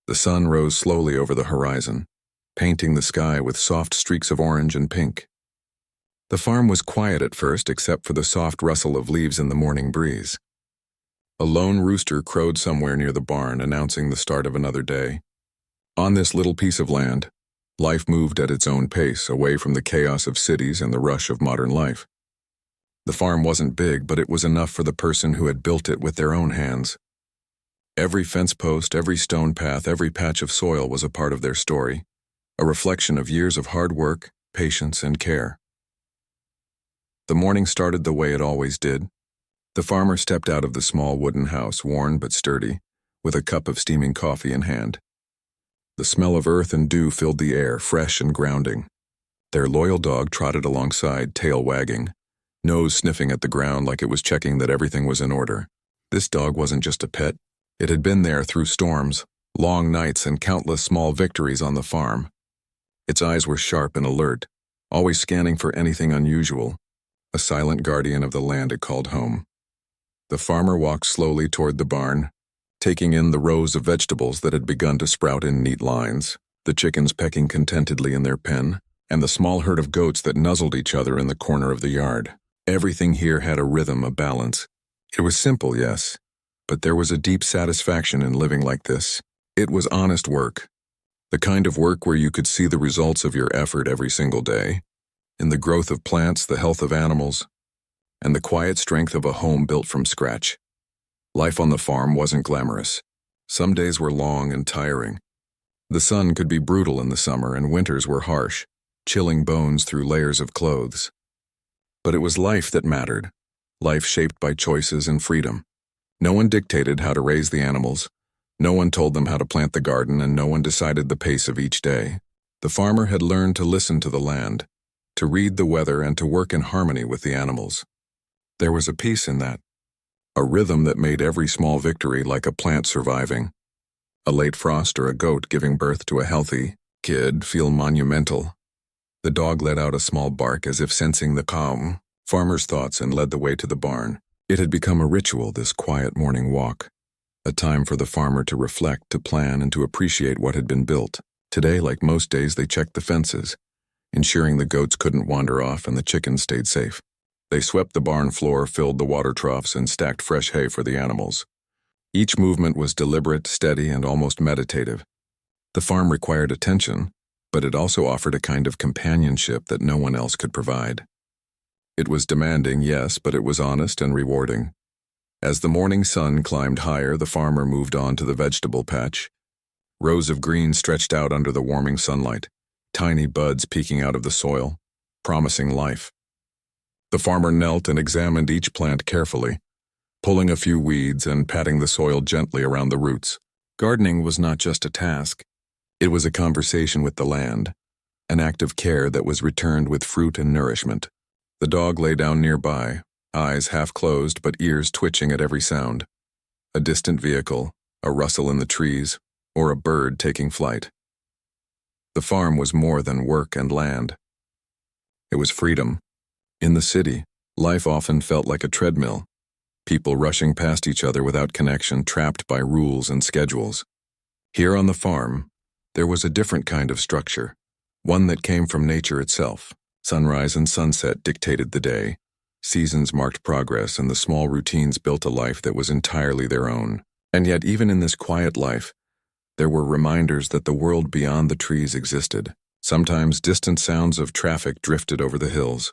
The sun rose slowly over the horizon, painting the sky with soft streaks of orange and pink. The farm was quiet at first except for the soft rustle of leaves in the morning breeze. A lone rooster crowed somewhere near the barn, announcing the start of another day. On this little piece of land, life moved at its own pace, away from the chaos of cities and the rush of modern life. The farm wasn't big, but it was enough for the person who had built it with their own hands. Every fence post, every stone path, every patch of soil was a part of their story, a reflection of years of hard work, patience, and care. The morning started the way it always did. The farmer stepped out of the small wooden house, worn but sturdy, with a cup of steaming coffee in hand. The smell of earth and dew filled the air, fresh and grounding. Their loyal dog trotted alongside, tail wagging, nose sniffing at the ground like it was checking that everything was in order. This dog wasn't just a pet. It had been there through storms, long nights, and countless small victories on the farm. Its eyes were sharp and alert, always scanning for anything unusual, a silent guardian of the land it called home. The farmer walked slowly toward the barn, taking in the rows of vegetables that had begun to sprout in neat lines, the chickens pecking contentedly in their pen, and the small herd of goats that nuzzled each other in the corner of the yard. Everything here had a rhythm, a balance. It was simple, yes, but there was a deep satisfaction in living like this. It was honest work, the kind of work where you could see the results of your effort every single day, in the growth of plants, the health of animals, and the quiet strength of a home built from scratch. Life on the farm wasn't glamorous. Some days were long and tiring. The sun could be brutal in the summer, and winters were harsh, chilling bones through layers of clothes. But it was life that mattered, life shaped by choices and freedom. No one dictated how to raise the animals, no one told them how to plant the garden, and no one decided the pace of each day. The farmer had learned to listen to the land, to read the weather, and to work in harmony with the animals. There was a peace in that, a rhythm that made every small victory like a plant surviving. A late frost or a goat giving birth to a healthy kid feel monumental. The dog let out a small bark as if sensing the calm farmer's thoughts and led the way to the barn. It had become a ritual, this quiet morning walk, a time for the farmer to reflect, to plan, and to appreciate what had been built. Today, like most days, they checked the fences, ensuring the goats couldn't wander off and the chickens stayed safe. They swept the barn floor, filled the water troughs, and stacked fresh hay for the animals. Each movement was deliberate, steady, and almost meditative. The farm required attention, but it also offered a kind of companionship that no one else could provide. It was demanding, yes, but it was honest and rewarding. As the morning sun climbed higher, the farmer moved on to the vegetable patch. Rows of green stretched out under the warming sunlight, tiny buds peeking out of the soil, promising life. The farmer knelt and examined each plant carefully, pulling a few weeds and patting the soil gently around the roots. Gardening was not just a task. It was a conversation with the land, an act of care that was returned with fruit and nourishment. The dog lay down nearby, eyes half closed but ears twitching at every sound. A distant vehicle, a rustle in the trees, or a bird taking flight. The farm was more than work and land. It was freedom. In the city, life often felt like a treadmill, people rushing past each other without connection, trapped by rules and schedules. Here on the farm, there was a different kind of structure, one that came from nature itself. Sunrise and sunset dictated the day, seasons marked progress, and the small routines built a life that was entirely their own. And yet, even in this quiet life, there were reminders that the world beyond the trees existed. Sometimes distant sounds of traffic drifted over the hills,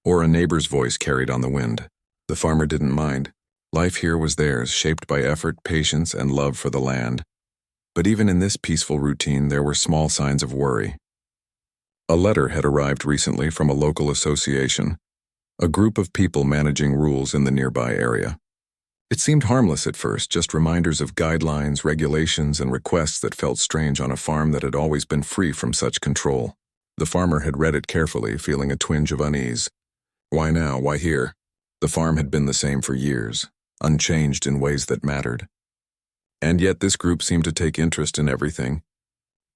or a neighbor's voice carried on the wind. The farmer didn't mind. Life here was theirs, shaped by effort, patience, and love for the land. But even in this peaceful routine, there were small signs of worry. A letter had arrived recently from a local association, a group of people managing rules in the nearby area. It seemed harmless at first, just reminders of guidelines, regulations, and requests that felt strange on a farm that had always been free from such control. The farmer had read it carefully, feeling a twinge of unease. Why now? Why here? The farm had been the same for years, unchanged in ways that mattered. And yet this group seemed to take interest in everything,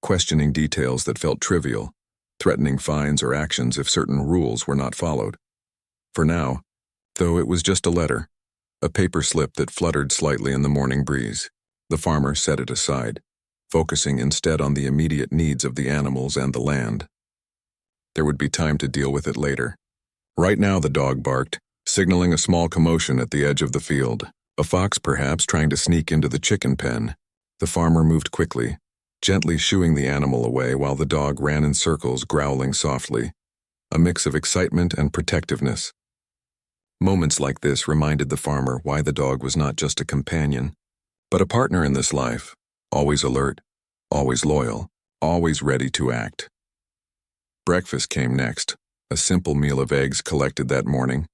questioning details that felt trivial, threatening fines or actions if certain rules were not followed. For now, though it was just a letter, a paper slip that fluttered slightly in the morning breeze, the farmer set it aside. focusing instead on the immediate needs of the animals and the land. There would be time to deal with it later. Right now the dog barked, signaling a small commotion at the edge of the field. A fox perhaps trying to sneak into the chicken pen. The farmer moved quickly, gently shooing the animal away while the dog ran in circles, growling softly. A mix of excitement and protectiveness. Moments like this reminded the farmer why the dog was not just a companion, but a partner in this life, always alert, always loyal, always ready to act. Breakfast came next, a simple meal of eggs collected that morning,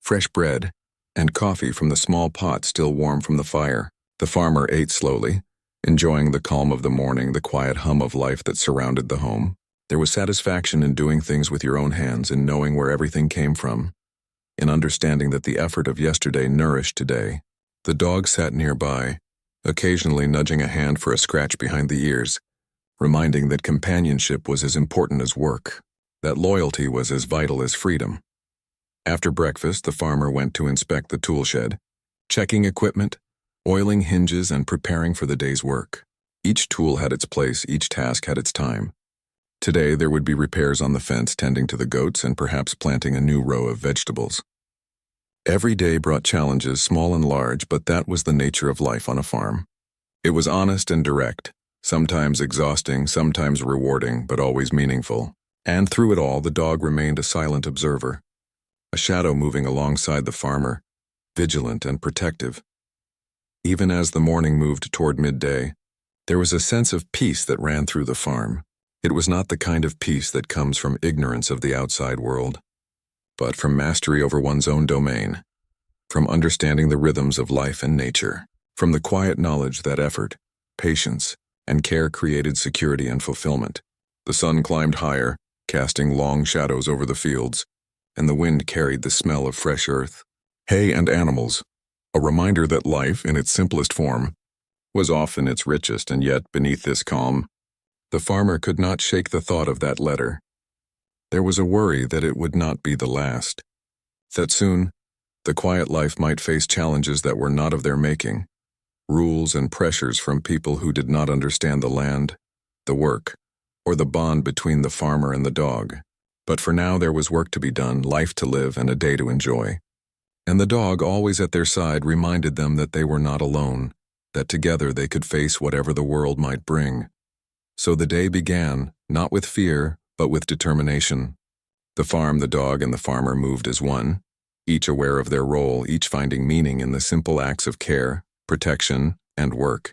fresh bread, and coffee from the small pot still warm from the fire. The farmer ate slowly, enjoying the calm of the morning, the quiet hum of life that surrounded the home. There was satisfaction in doing things with your own hands, in knowing where everything came from, in understanding that the effort of yesterday nourished today. The dog sat nearby, occasionally nudging a hand for a scratch behind the ears, reminding that companionship was as important as work, that loyalty was as vital as freedom. After breakfast, the farmer went to inspect the tool shed, checking equipment, oiling hinges, and preparing for the day's work. Each tool had its place, each task had its time. Today there would be repairs on the fence, tending to the goats, and perhaps planting a new row of vegetables. Every day brought challenges, small and large, but that was the nature of life on a farm. It was honest and direct, sometimes exhausting, sometimes rewarding, but always meaningful. And through it all, the dog remained a silent observer, a shadow moving alongside the farmer, vigilant and protective. Even as the morning moved toward midday, there was a sense of peace that ran through the farm. It was not the kind of peace that comes from ignorance of the outside world, but from mastery over one's own domain, from understanding the rhythms of life and nature, from the quiet knowledge that effort, patience, and care created security and fulfillment. The sun climbed higher, casting long shadows over the fields, and the wind carried the smell of fresh earth, hay, and animals, a reminder that life, in its simplest form, was often its richest. And yet, beneath this calm, the farmer could not shake the thought of that letter. There was a worry that it would not be the last, that soon the quiet life might face challenges that were not of their making, rules and pressures from people who did not understand the land, the work, or the bond between the farmer and the dog. But for now there was work to be done, life to live, and a day to enjoy. And the dog, always at their side, reminded them that they were not alone, that together they could face whatever the world might bring. So the day began, not with fear, but with determination. The farm, the dog, and the farmer moved as one, each aware of their role, each finding meaning in the simple acts of care, protection, and work.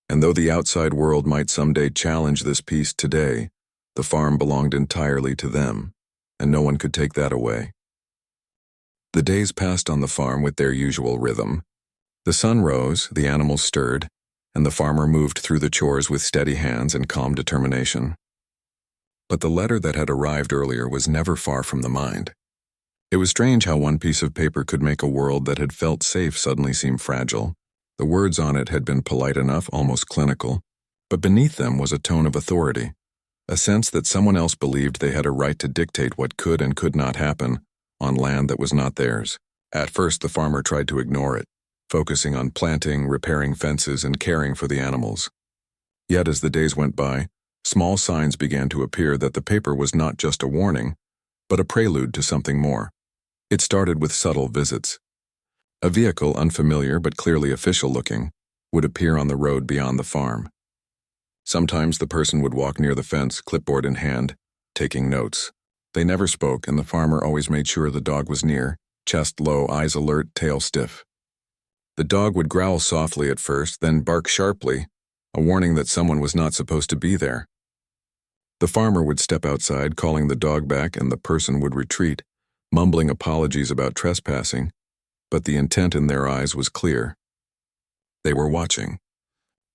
And though the outside world might someday challenge this peace, today, the farm belonged entirely to them, and no one could take that away. The days passed on the farm with their usual rhythm. The sun rose, the animals stirred, and the farmer moved through the chores with steady hands and calm determination. But the letter that had arrived earlier was never far from the mind. It was strange how one piece of paper could make a world that had felt safe suddenly seem fragile. The words on it had been polite enough, almost clinical, but beneath them was a tone of authority, a sense that someone else believed they had a right to dictate what could and could not happen on land that was not theirs. At first, the farmer tried to ignore it, focusing on planting, repairing fences, and caring for the animals. Yet as the days went by, small signs began to appear that the paper was not just a warning, but a prelude to something more. It started with subtle visits. A vehicle, unfamiliar but clearly official-looking, would appear on the road beyond the farm. Sometimes the person would walk near the fence, clipboard in hand, taking notes. They never spoke, and the farmer always made sure the dog was near, chest low, eyes alert, tail stiff. The dog would growl softly at first, then bark sharply, a warning that someone was not supposed to be there. The farmer would step outside, calling the dog back, and the person would retreat, mumbling apologies about trespassing, but the intent in their eyes was clear. They were watching.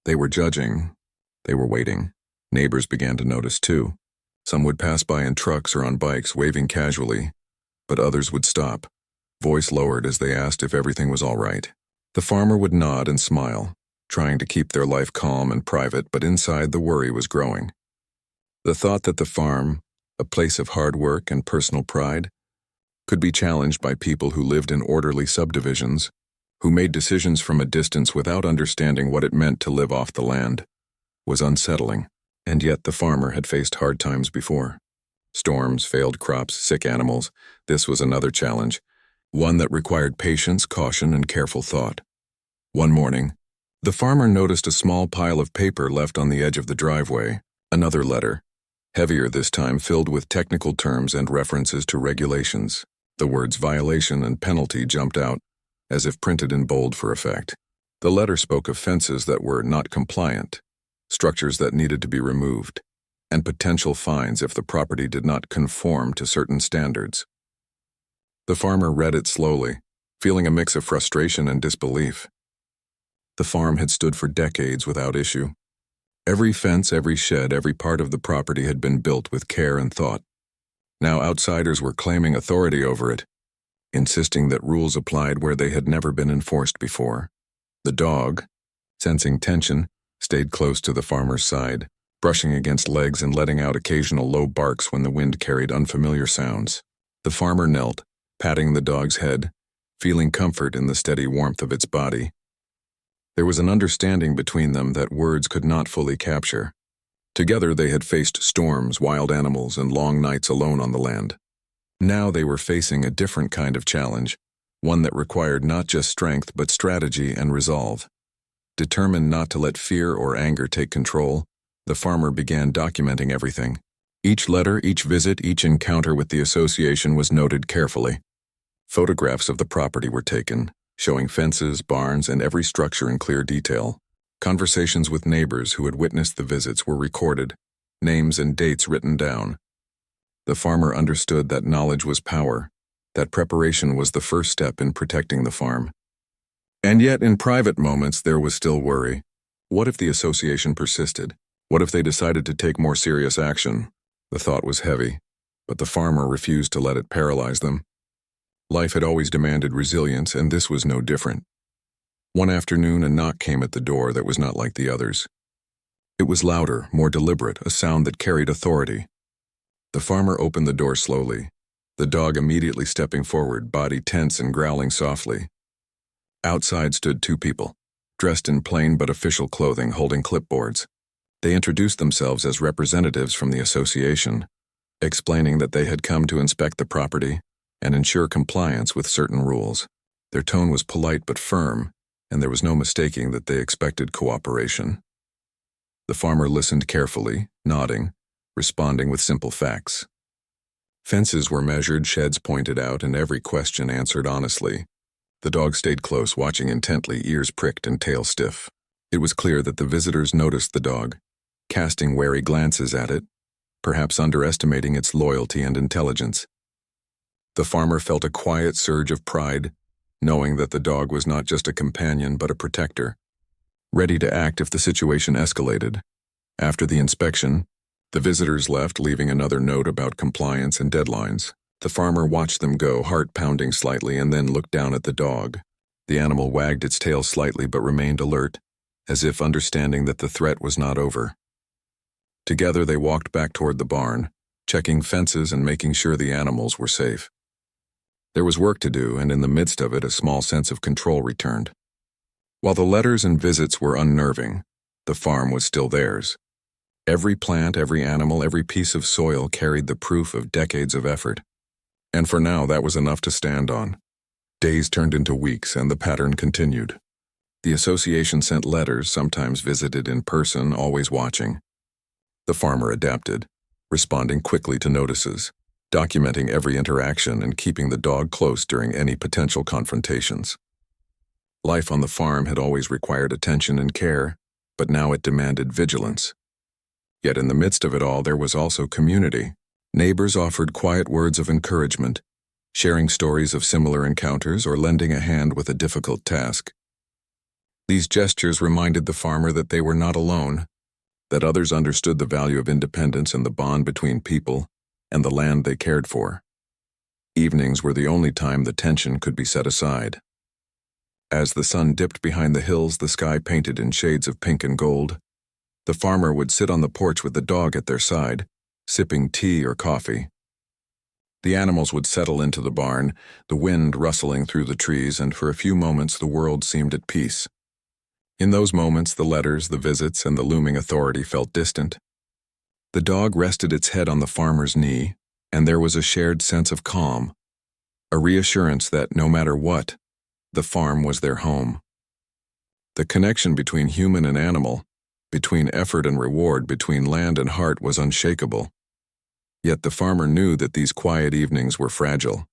They were judging. They were waiting. Neighbors began to notice too. Some would pass by in trucks or on bikes, waving casually, but others would stop, voice lowered as they asked if everything was all right. The farmer would nod and smile, trying to keep their life calm and private, but inside the worry was growing. The thought that the farm, a place of hard work and personal pride, could be challenged by people who lived in orderly subdivisions, who made decisions from a distance without understanding what it meant to live off the land. was unsettling, and yet the farmer had faced hard times before. Storms, failed crops, sick animals. This was another challenge, one that required patience, caution, and careful thought. One morning, the farmer noticed a small pile of paper left on the edge of the driveway, another letter, heavier this time, filled with technical terms and references to regulations. The words violation and penalty jumped out, as if printed in bold for effect. The letter spoke of fences that were not compliant, structures that needed to be removed, and potential fines if the property did not conform to certain standards. The farmer read it slowly, feeling a mix of frustration and disbelief. The farm had stood for decades without issue. Every fence, every shed, every part of the property had been built with care and thought. Now outsiders were claiming authority over it, insisting that rules applied where they had never been enforced before. The dog, sensing tension, stayed close to the farmer's side, brushing against legs and letting out occasional low barks when the wind carried unfamiliar sounds. The farmer knelt, patting the dog's head, feeling comfort in the steady warmth of its body. There was an understanding between them that words could not fully capture. Together they had faced storms, wild animals, and long nights alone on the land. Now they were facing a different kind of challenge, one that required not just strength but strategy and resolve. Determined not to let fear or anger take control, the farmer began documenting everything. Each letter, each visit, each encounter with the association was noted carefully. Photographs of the property were taken, showing fences, barns, and every structure in clear detail. Conversations with neighbors who had witnessed the visits were recorded, names and dates written down. The farmer understood that knowledge was power, that preparation was the first step in protecting the farm. And yet, in private moments, there was still worry. What if the association persisted? What if they decided to take more serious action? The thought was heavy, but the farmer refused to let it paralyze them. Life had always demanded resilience, and this was no different. One afternoon, a knock came at the door that was not like the others. It was louder, more deliberate, a sound that carried authority. The farmer opened the door slowly, the dog immediately stepping forward, body tense and growling softly. Outside stood two people, dressed in plain but official clothing, holding clipboards. They introduced themselves as representatives from the association, explaining that they had come to inspect the property and ensure compliance with certain rules. Their tone was polite but firm, and there was no mistaking that they expected cooperation. The farmer listened carefully, nodding, responding with simple facts. Fences were measured, sheds pointed out, and every question answered honestly. The dog stayed close, watching intently, ears pricked and tail stiff. It was clear that the visitors noticed the dog, casting wary glances at it, perhaps underestimating its loyalty and intelligence. The farmer felt a quiet surge of pride, knowing that the dog was not just a companion but a protector, ready to act if the situation escalated. After the inspection, the visitors left, leaving another note about compliance and deadlines. The farmer watched them go, heart pounding slightly, and then looked down at the dog. The animal wagged its tail slightly but remained alert, as if understanding that the threat was not over. Together they walked back toward the barn, checking fences and making sure the animals were safe. There was work to do, and in the midst of it, a small sense of control returned. While the letters and visits were unnerving, the farm was still theirs. Every plant, every animal, every piece of soil carried the proof of decades of effort. And for now, that was enough to stand on. Days turned into weeks, and the pattern continued. The association sent letters, sometimes visited in person, always watching. The farmer adapted, responding quickly to notices, documenting every interaction and keeping the dog close during any potential confrontations. Life on the farm had always required attention and care, but now it demanded vigilance. Yet in the midst of it all, there was also community. Neighbors offered quiet words of encouragement, sharing stories of similar encounters or lending a hand with a difficult task. These gestures reminded the farmer that they were not alone, that others understood the value of independence and the bond between people and the land they cared for. Evenings were the only time the tension could be set aside. As the sun dipped behind the hills, the sky painted in shades of pink and gold, the farmer would sit on the porch with the dog at their side, sipping tea or coffee. The animals would settle into the barn, the wind rustling through the trees, and for a few moments the world seemed at peace. In those moments, the letters, the visits, and the looming authority felt distant. The dog rested its head on the farmer's knee, and there was a shared sense of calm, a reassurance that no matter what, the farm was their home. The connection between human and animal, between effort and reward, between land and heart was unshakable. Yet the farmer knew that these quiet evenings were fragile.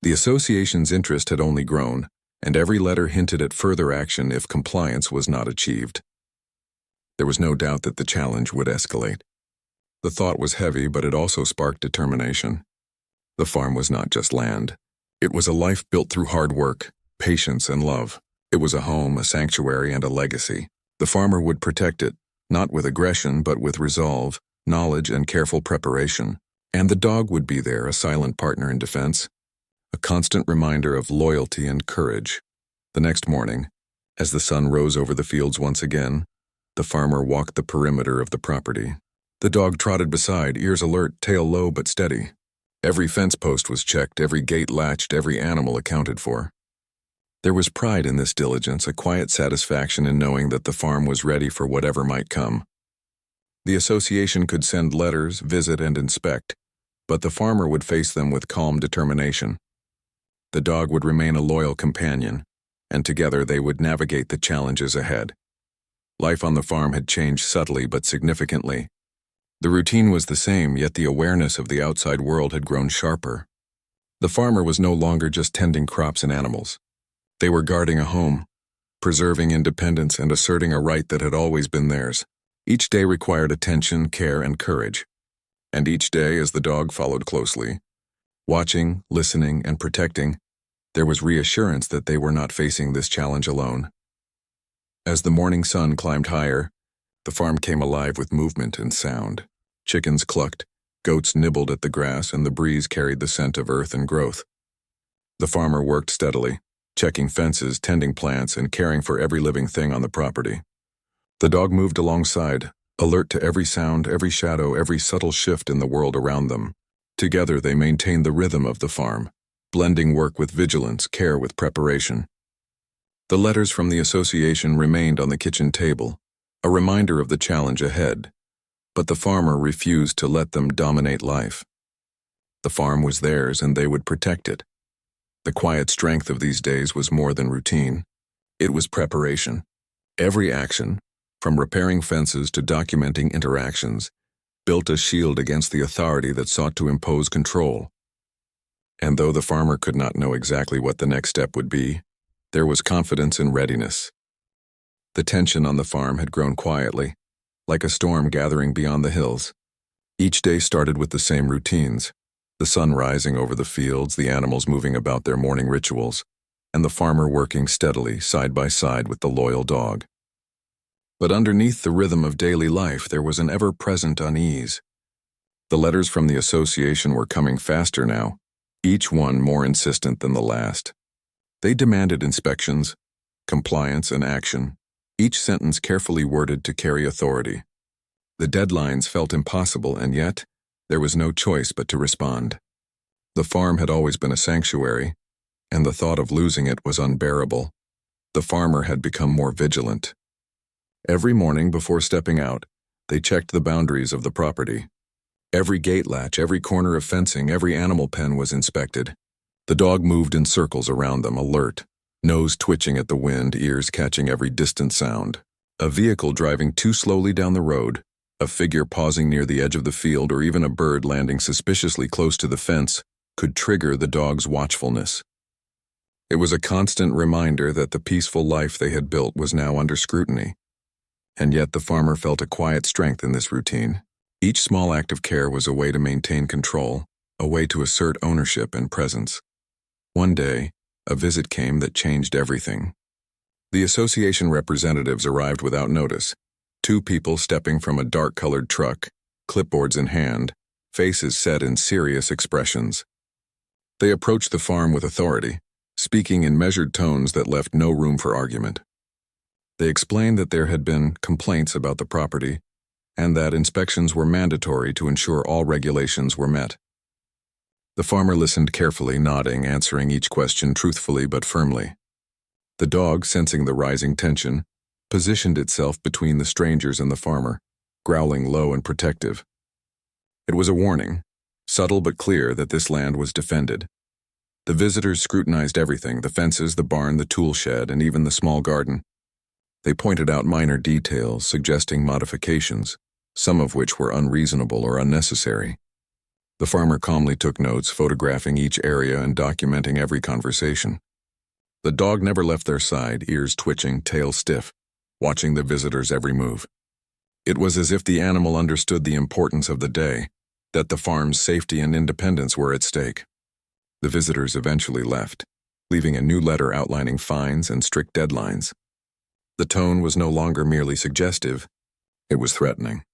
The association's interest had only grown, and every letter hinted at further action if compliance was not achieved. There was no doubt that the challenge would escalate. The thought was heavy, but it also sparked determination. The farm was not just land. It was a life built through hard work, patience, and love. It was a home, a sanctuary, and a legacy. The farmer would protect it, not with aggression, but with resolve, knowledge, and careful preparation. And the dog would be there, a silent partner in defense, a constant reminder of loyalty and courage. The next morning, as the sun rose over the fields once again, the farmer walked the perimeter of the property. The dog trotted beside, ears alert, tail low but steady. Every fence post was checked, every gate latched, every animal accounted for. There was pride in this diligence, a quiet satisfaction in knowing that the farm was ready for whatever might come. The association could send letters, visit, and inspect, but the farmer would face them with calm determination. The dog would remain a loyal companion, and together they would navigate the challenges ahead. Life on the farm had changed subtly but significantly. The routine was the same, yet the awareness of the outside world had grown sharper. The farmer was no longer just tending crops and animals. They were guarding a home, preserving independence, and asserting a right that had always been theirs. Each day required attention, care, and courage. And each day, as the dog followed closely, watching, listening, and protecting, there was reassurance that they were not facing this challenge alone. As the morning sun climbed higher, the farm came alive with movement and sound. Chickens clucked, goats nibbled at the grass, and the breeze carried the scent of earth and growth. The farmer worked steadily, checking fences, tending plants, and caring for every living thing on the property. The dog moved alongside, alert to every sound, every shadow, every subtle shift in the world around them. Together they maintained the rhythm of the farm, blending work with vigilance, care with preparation. The letters from the association remained on the kitchen table, a reminder of the challenge ahead, but the farmer refused to let them dominate life. The farm was theirs, and they would protect it. The quiet strength of these days was more than routine. It was preparation. Every action, from repairing fences to documenting interactions, built a shield against the authority that sought to impose control. And though the farmer could not know exactly what the next step would be, there was confidence and readiness. The tension on the farm had grown quietly, like a storm gathering beyond the hills. Each day started with the same routines, the sun rising over the fields, the animals moving about their morning rituals, and the farmer working steadily side by side with the loyal dog. But underneath the rhythm of daily life, there was an ever-present unease. The letters from the association were coming faster now, each one more insistent than the last. They demanded inspections, compliance, and action, each sentence carefully worded to carry authority. The deadlines felt impossible, and yet there was no choice but to respond. The farm had always been a sanctuary, and the thought of losing it was unbearable. The farmer had become more vigilant. Every morning before stepping out, they checked the boundaries of the property. Every gate latch, every corner of fencing, every animal pen was inspected. The dog moved in circles around them, alert, nose twitching at the wind, ears catching every distant sound. A vehicle driving too slowly down the road, a figure pausing near the edge of the field, or even a bird landing suspiciously close to the fence could trigger the dog's watchfulness. It was a constant reminder that the peaceful life they had built was now under scrutiny. And yet the farmer felt a quiet strength in this routine. Each small act of care was a way to maintain control, a way to assert ownership and presence. One day, a visit came that changed everything. The association representatives arrived without notice, two people stepping from a dark-colored truck, clipboards in hand, faces set in serious expressions. They approached the farm with authority, speaking in measured tones that left no room for argument. They explained that there had been complaints about the property and that inspections were mandatory to ensure all regulations were met. The farmer listened carefully, nodding, answering each question truthfully but firmly. The dog, sensing the rising tension, positioned itself between the strangers and the farmer, growling low and protective. It was a warning, subtle but clear, that this land was defended. The visitors scrutinized everything: the fences, the barn, the tool shed, and even the small garden. They pointed out minor details, suggesting modifications, some of which were unreasonable or unnecessary. The farmer calmly took notes, photographing each area and documenting every conversation. The dog never left their side, ears twitching, tail stiff, watching the visitors' every move. It was as if the animal understood the importance of the day, that the farm's safety and independence were at stake. The visitors eventually left, leaving a new letter outlining fines and strict deadlines. The tone was no longer merely suggestive, it was threatening.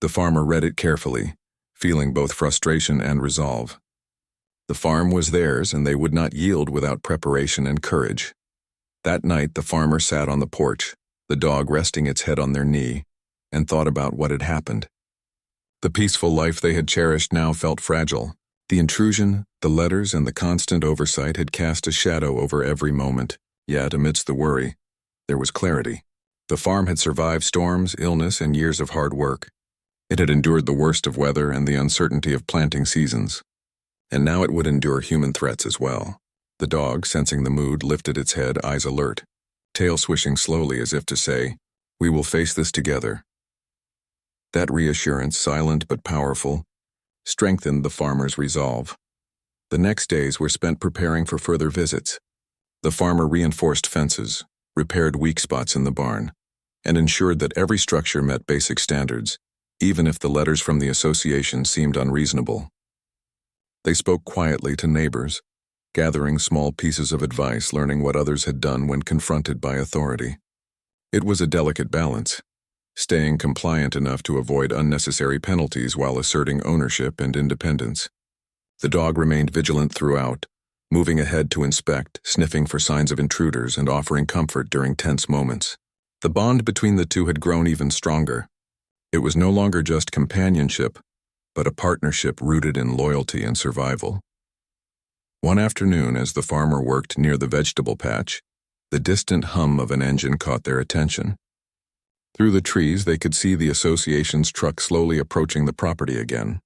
The farmer read it carefully, feeling both frustration and resolve. The farm was theirs, and they would not yield without preparation and courage. That night, the farmer sat on the porch, the dog resting its head on their knee, and thought about what had happened. The peaceful life they had cherished now felt fragile. The intrusion, the letters, and the constant oversight had cast a shadow over every moment. Yet, amidst the worry, there was clarity. The farm had survived storms, illness, and years of hard work. It had endured the worst of weather and the uncertainty of planting seasons. And now it would endure human threats as well. The dog, sensing the mood, lifted its head, eyes alert, tail swishing slowly as if to say, "We will face this together." That reassurance, silent but powerful, strengthened the farmer's resolve. The next days were spent preparing for further visits. The farmer reinforced fences, repaired weak spots in the barn, and ensured that every structure met basic standards, even if the letters from the association seemed unreasonable. They spoke quietly to neighbors, gathering small pieces of advice, learning what others had done when confronted by authority. It was a delicate balance, staying compliant enough to avoid unnecessary penalties while asserting ownership and independence. The dog remained vigilant throughout, moving ahead to inspect, sniffing for signs of intruders, and offering comfort during tense moments. The bond between the two had grown even stronger. It was no longer just companionship, but a partnership rooted in loyalty and survival. One afternoon, as the farmer worked near the vegetable patch, the distant hum of an engine caught their attention. Through the trees, they could see the association's truck slowly approaching the property again.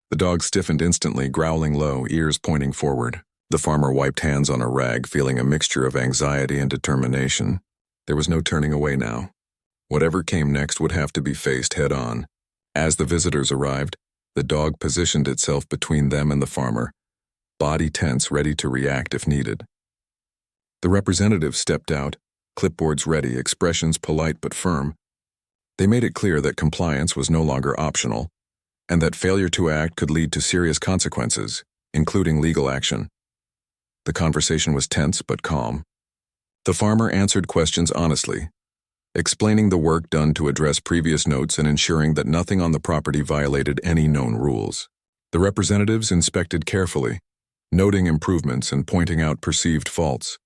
The dog stiffened instantly, growling low, ears pointing forward. The farmer wiped hands on a rag, feeling a mixture of anxiety and determination. There was no turning away now. Whatever came next would have to be faced head-on. As the visitors arrived, the dog positioned itself between them and the farmer, body tense, ready to react if needed. The representatives stepped out, clipboards ready, expressions polite but firm. They made it clear that compliance was no longer optional, and that failure to act could lead to serious consequences, including legal action. The conversation was tense but calm. The farmer answered questions honestly, explaining the work done to address previous notes and ensuring that nothing on the property violated any known rules. The representatives inspected carefully, noting improvements and pointing out perceived faults.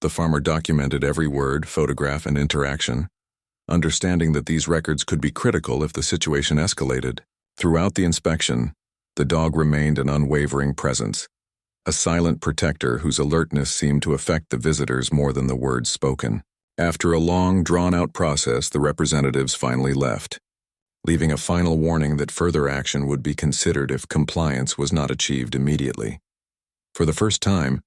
The farmer documented every word, photograph, and interaction, understanding that these records could be critical if the situation escalated. Throughout the inspection, the dog remained an unwavering presence, a silent protector whose alertness seemed to affect the visitors more than the words spoken. After a long, drawn-out process, the representatives finally left, leaving a final warning that further action would be considered if compliance was not achieved immediately. For the first time,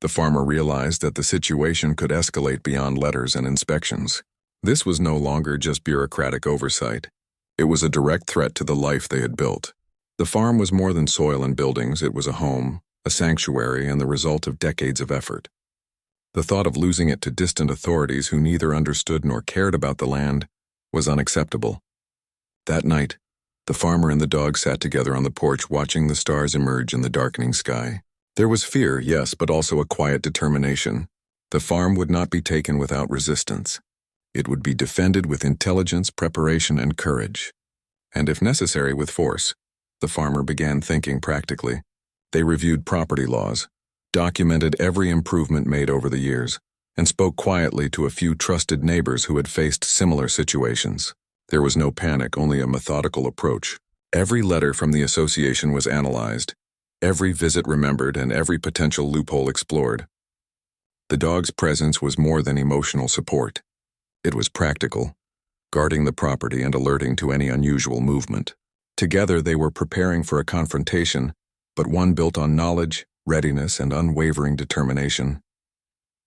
the farmer realized that the situation could escalate beyond letters and inspections. This was no longer just bureaucratic oversight. It was a direct threat to the life they had built. The farm was more than soil and buildings. It was a home, a sanctuary, and the result of decades of effort. The thought of losing it to distant authorities who neither understood nor cared about the land was unacceptable. That night, the farmer and the dog sat together on the porch, watching the stars emerge in the darkening sky. There was fear, yes, but also a quiet determination. The farm would not be taken without resistance. It would be defended with intelligence, preparation, and courage. And if necessary, with force. The farmer began thinking practically. They reviewed property laws, documented every improvement made over the years, and spoke quietly to a few trusted neighbors who had faced similar situations. There was no panic, only a methodical approach. Every letter from the association was analyzed, every visit remembered, and every potential loophole explored. The dog's presence was more than emotional support. It was practical, guarding the property and alerting to any unusual movement. Together they were preparing for a confrontation, but one built on knowledge, readiness, and unwavering determination.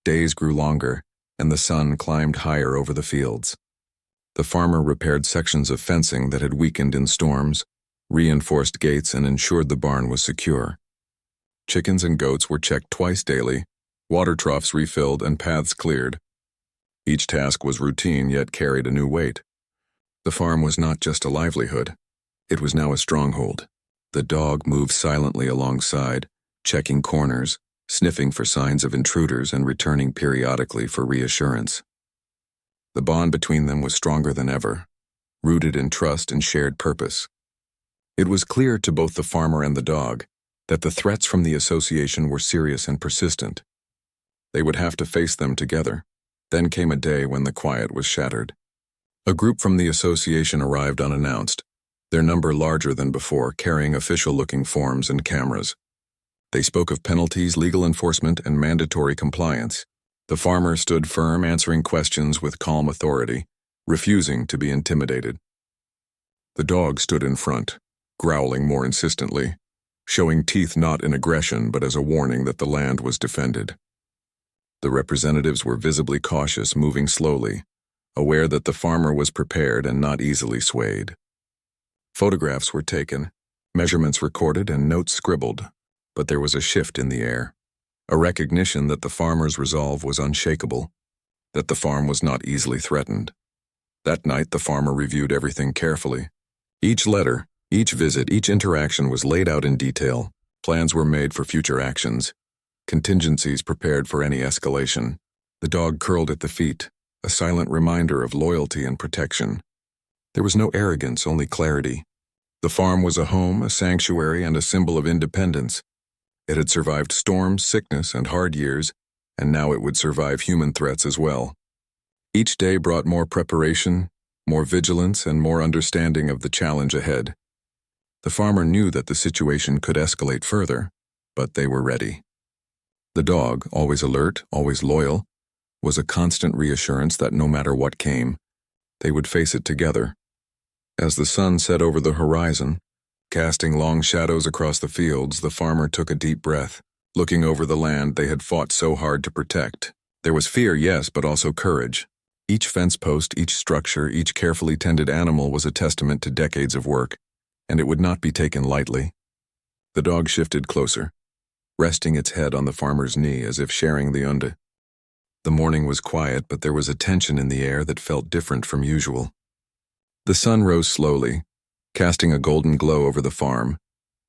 Days grew longer, and the sun climbed higher over the fields. The farmer repaired sections of fencing that had weakened in storms, reinforced gates, and ensured the barn was secure. Chickens and goats were checked twice daily, water troughs refilled, and paths cleared. Each task was routine yet carried a new weight. The farm was not just a livelihood. It was now a stronghold. The dog moved silently alongside, checking corners, sniffing for signs of intruders, and returning periodically for reassurance. The bond between them was stronger than ever, rooted in trust and shared purpose. It was clear to both the farmer and the dog that the threats from the association were serious and persistent. They would have to face them together. Then came a day when the quiet was shattered. A group from the association arrived unannounced, their number larger than before, carrying official-looking forms and cameras. They spoke of penalties, legal enforcement, and mandatory compliance. The farmer stood firm, answering questions with calm authority, refusing to be intimidated. The dog stood in front, growling more insistently, showing teeth not in aggression but as a warning that the land was defended. The representatives were visibly cautious, moving slowly, aware that the farmer was prepared and not easily swayed. Photographs were taken, measurements recorded, and notes scribbled, but there was a shift in the air, a recognition that the farmer's resolve was unshakable, that the farm was not easily threatened. That night, the farmer reviewed everything carefully. Each letter, each visit, each interaction was laid out in detail. Plans were made for future actions, contingencies prepared for any escalation. The dog curled at the feet, a silent reminder of loyalty and protection. There was no arrogance, only clarity. The farm was a home, a sanctuary, and a symbol of independence. It had survived storms, sickness, and hard years, and now it would survive human threats as well. Each day brought more preparation, more vigilance, and more understanding of the challenge ahead. The farmer knew that the situation could escalate further, but they were ready. The dog, always alert, always loyal, was a constant reassurance that no matter what came, they would face it together. As the sun set over the horizon, casting long shadows across the fields, the farmer took a deep breath, looking over the land they had fought so hard to protect. There was fear, yes, but also courage. Each fence post, each structure, each carefully tended animal was a testament to decades of work, and it would not be taken lightly. The dog shifted closer, resting its head on the farmer's knee as if sharing the unde. The morning was quiet, but there was a tension in the air that felt different from usual. The sun rose slowly, casting a golden glow over the farm,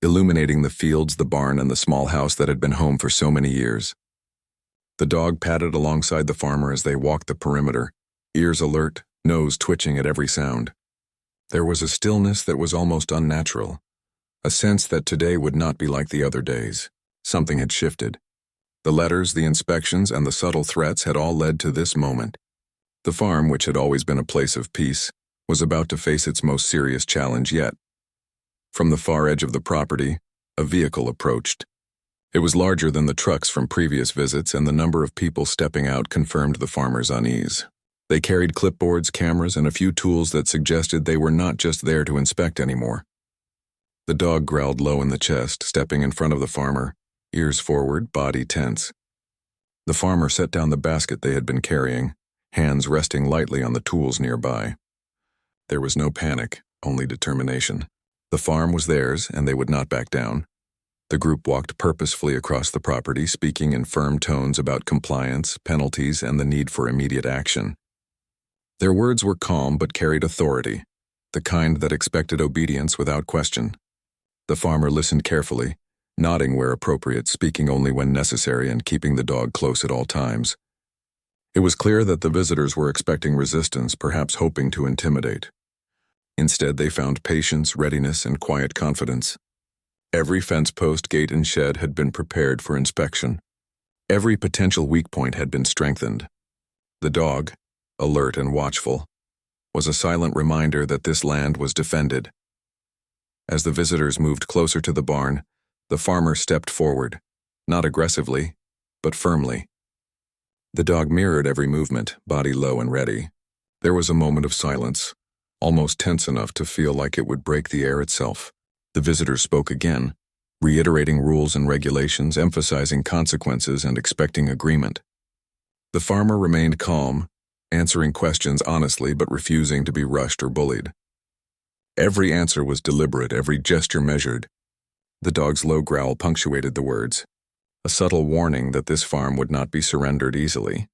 illuminating the fields, the barn, and the small house that had been home for so many years. The dog padded alongside the farmer as they walked the perimeter, ears alert, nose twitching at every sound. There was a stillness that was almost unnatural, a sense that today would not be like the other days. Something had shifted. The letters, the inspections, and the subtle threats had all led to this moment. The farm, which had always been a place of peace, was about to face its most serious challenge yet. From the far edge of the property, a vehicle approached. It was larger than the trucks from previous visits, and the number of people stepping out confirmed the farmer's unease. They carried clipboards, cameras, and a few tools that suggested they were not just there to inspect anymore. The dog growled low in the chest, stepping in front of the farmer, ears forward, body tense. The farmer set down the basket they had been carrying, hands resting lightly on the tools nearby. There was no panic, only determination. The farm was theirs, and they would not back down. The group walked purposefully across the property, speaking in firm tones about compliance, penalties, and the need for immediate action. Their words were calm but carried authority, the kind that expected obedience without question. The farmer listened carefully, nodding where appropriate, speaking only when necessary, and keeping the dog close at all times. It was clear that the visitors were expecting resistance, perhaps hoping to intimidate. Instead, they found patience, readiness, and quiet confidence. Every fence post, gate, and shed had been prepared for inspection. Every potential weak point had been strengthened. The dog, alert and watchful, was a silent reminder that this land was defended. As the visitors moved closer to the barn, the farmer stepped forward, not aggressively, but firmly. The dog mirrored every movement, body low and ready. There was a moment of silence, almost tense enough to feel like it would break the air itself. The visitor spoke again, reiterating rules and regulations, emphasizing consequences and expecting agreement. The farmer remained calm, answering questions honestly but refusing to be rushed or bullied. Every answer was deliberate, every gesture measured. The dog's low growl punctuated the words, a subtle warning that this farm would not be surrendered easily.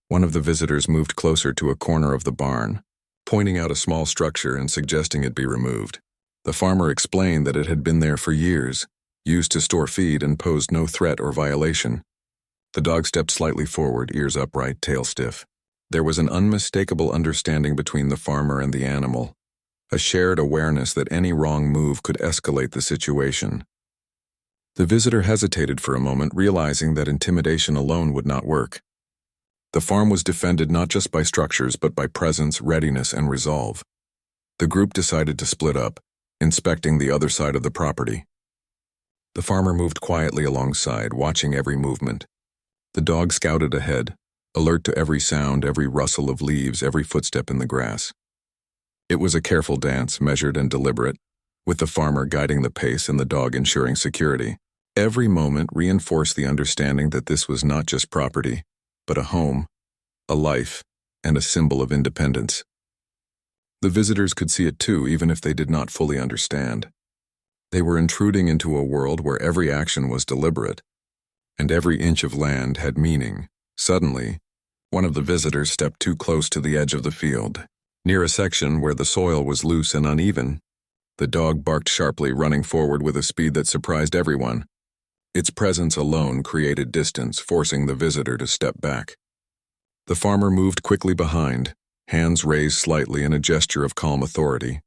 One of the visitors moved closer to a corner of the barn, pointing out a small structure and suggesting it be removed. The farmer explained that it had been there for years, used to store feed and posed no threat or violation. The dog stepped slightly forward, ears upright, tail stiff. There was an unmistakable understanding between the farmer and the animal, a shared awareness that any wrong move could escalate the situation. The visitor hesitated for a moment, realizing that intimidation alone would not work. The farm was defended not just by structures but by presence, readiness, and resolve. The group decided to split up, inspecting the other side of the property. The farmer moved quietly alongside, watching every movement. The dog scouted ahead, alert to every sound, every rustle of leaves, every footstep in the grass. It was a careful dance, measured and deliberate, with the farmer guiding the pace and the dog ensuring security. Every moment reinforced the understanding that this was not just property, but a home, a life, and a symbol of independence. The visitors could see it too, even if they did not fully understand. They were intruding into a world where every action was deliberate, and every inch of land had meaning. Suddenly, one of the visitors stepped too close to the edge of the field. Near a section where the soil was loose and uneven, the dog barked sharply, running forward with a speed that surprised everyone. Its presence alone created distance, forcing the visitor to step back. The farmer moved quickly behind, hands raised slightly in a gesture of calm authority,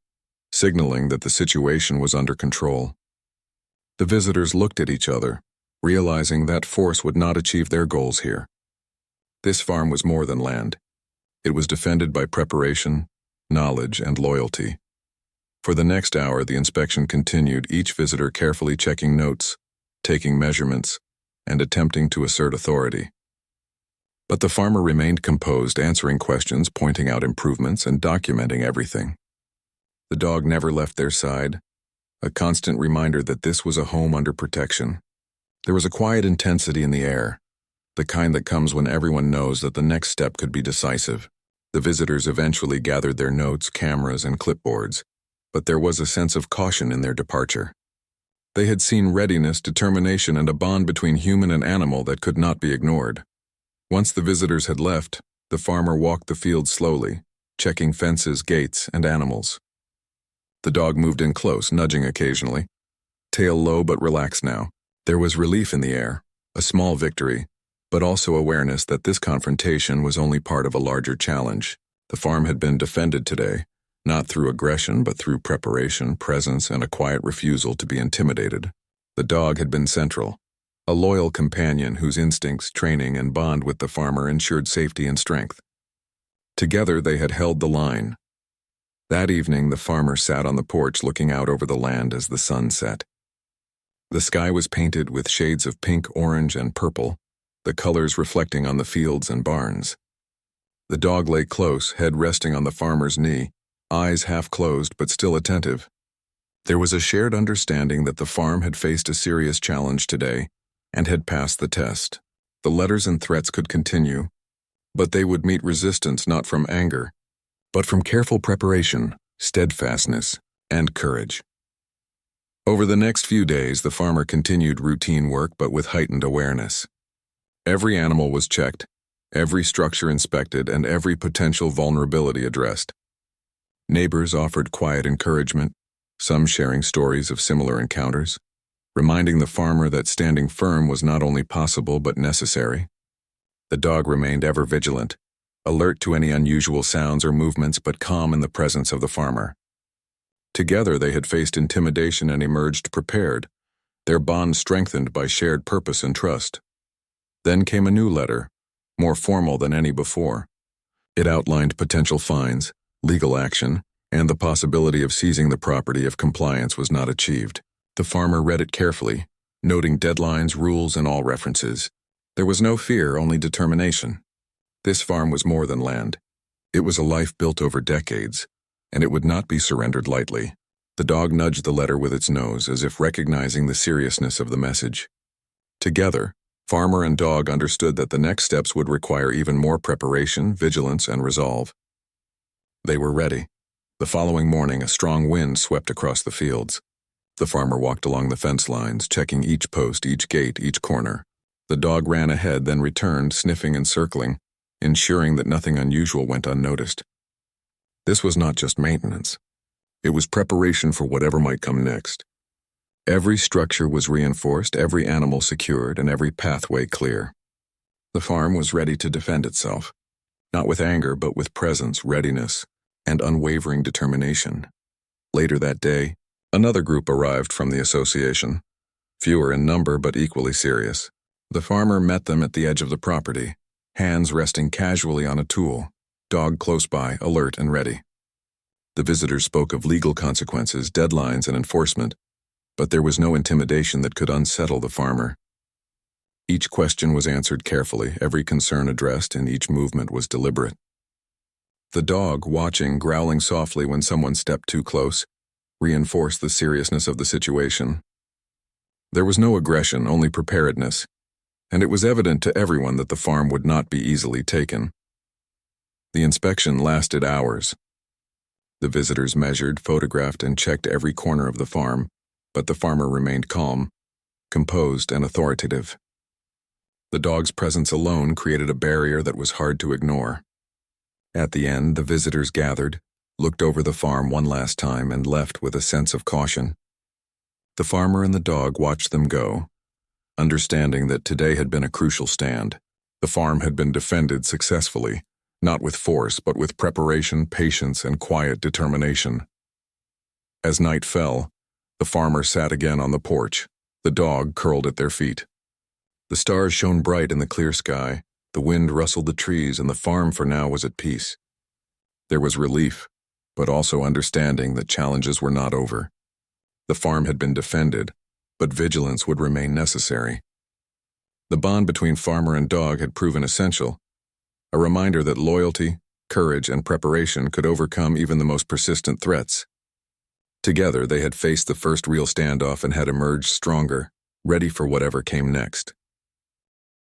signaling that the situation was under control. The visitors looked at each other, realizing that force would not achieve their goals here. This farm was more than land. It was defended by preparation, knowledge, and loyalty. For the next hour, the inspection continued, each visitor carefully checking notes, taking measurements, and attempting to assert authority. But the farmer remained composed, answering questions, pointing out improvements, and documenting everything. The dog never left their side, a constant reminder that this was a home under protection. There was a quiet intensity in the air, the kind that comes when everyone knows that the next step could be decisive. The visitors eventually gathered their notes, cameras, and clipboards, but there was a sense of caution in their departure. They had seen readiness, determination, and a bond between human and animal that could not be ignored. Once the visitors had left, the farmer walked the field slowly, checking fences, gates, and animals. The dog moved in close, nudging occasionally, tail low but relaxed now. There was relief in the air, a small victory, but also awareness that this confrontation was only part of a larger challenge. The farm had been defended today, not through aggression but through preparation, presence, and a quiet refusal to be intimidated. The dog had been central, a loyal companion whose instincts, training, and bond with the farmer ensured safety and strength. Together they had held the line. That evening, the farmer sat on the porch looking out over the land as the sun set. The sky was painted with shades of pink, orange, and purple, the colors reflecting on the fields and barns. The dog lay close, head resting on the farmer's knee, eyes half closed but still attentive. There was a shared understanding that the farm had faced a serious challenge today and had passed the test. The letters and threats could continue, but they would meet resistance not from anger, but from careful preparation, steadfastness, and courage. Over the next few days, the farmer continued routine work but with heightened awareness. Every animal was checked, every structure inspected, and every potential vulnerability addressed. Neighbors offered quiet encouragement, some sharing stories of similar encounters, reminding the farmer that standing firm was not only possible but necessary. The dog remained ever vigilant, alert to any unusual sounds or movements but calm in the presence of the farmer. Together they had faced intimidation and emerged prepared, their bond strengthened by shared purpose and trust. Then came a new letter, more formal than any before. It outlined potential fines, legal action, and the possibility of seizing the property if compliance was not achieved. The farmer read it carefully, noting deadlines, rules, and all references. There was no fear, only determination. This farm was more than land. It was a life built over decades, and it would not be surrendered lightly. The dog nudged the letter with its nose as if recognizing the seriousness of the message. Together, farmer and dog understood that the next steps would require even more preparation, vigilance, and resolve. They were ready. The following morning, a strong wind swept across the fields. The farmer walked along the fence lines, checking each post, each gate, each corner. The dog ran ahead, then returned, sniffing and circling, ensuring that nothing unusual went unnoticed. This was not just maintenance. It was preparation for whatever might come next. Every structure was reinforced, every animal secured, and every pathway clear. The farm was ready to defend itself, not with anger, but with presence, readiness, and unwavering determination. Later that day, another group arrived from the association, fewer in number but equally serious. The farmer met them at the edge of the property, hands resting casually on a tool, dog close by, alert and ready. The visitors spoke of legal consequences, deadlines, and enforcement, but there was no intimidation that could unsettle the farmer. Each question was answered carefully, every concern addressed, and each movement was deliberate. The dog, watching, growling softly when someone stepped too close, reinforced the seriousness of the situation. There was no aggression, only preparedness, and it was evident to everyone that the farm would not be easily taken. The inspection lasted hours. The visitors measured, photographed, and checked every corner of the farm, but the farmer remained calm, composed, and authoritative. The dog's presence alone created a barrier that was hard to ignore. At the end, the visitors gathered, looked over the farm one last time, and left with a sense of caution. The farmer and the dog watched them go, understanding that today had been a crucial stand. The farm had been defended successfully, not with force, but with preparation, patience, and quiet determination. As night fell, the farmer sat again on the porch, the dog curled at their feet. The stars shone bright in the clear sky, the wind rustled the trees, and the farm for now was at peace. There was relief, but also understanding that challenges were not over. The farm had been defended, but vigilance would remain necessary. The bond between farmer and dog had proven essential, a reminder that loyalty, courage, and preparation could overcome even the most persistent threats. Together, they had faced the first real standoff and had emerged stronger, ready for whatever came next.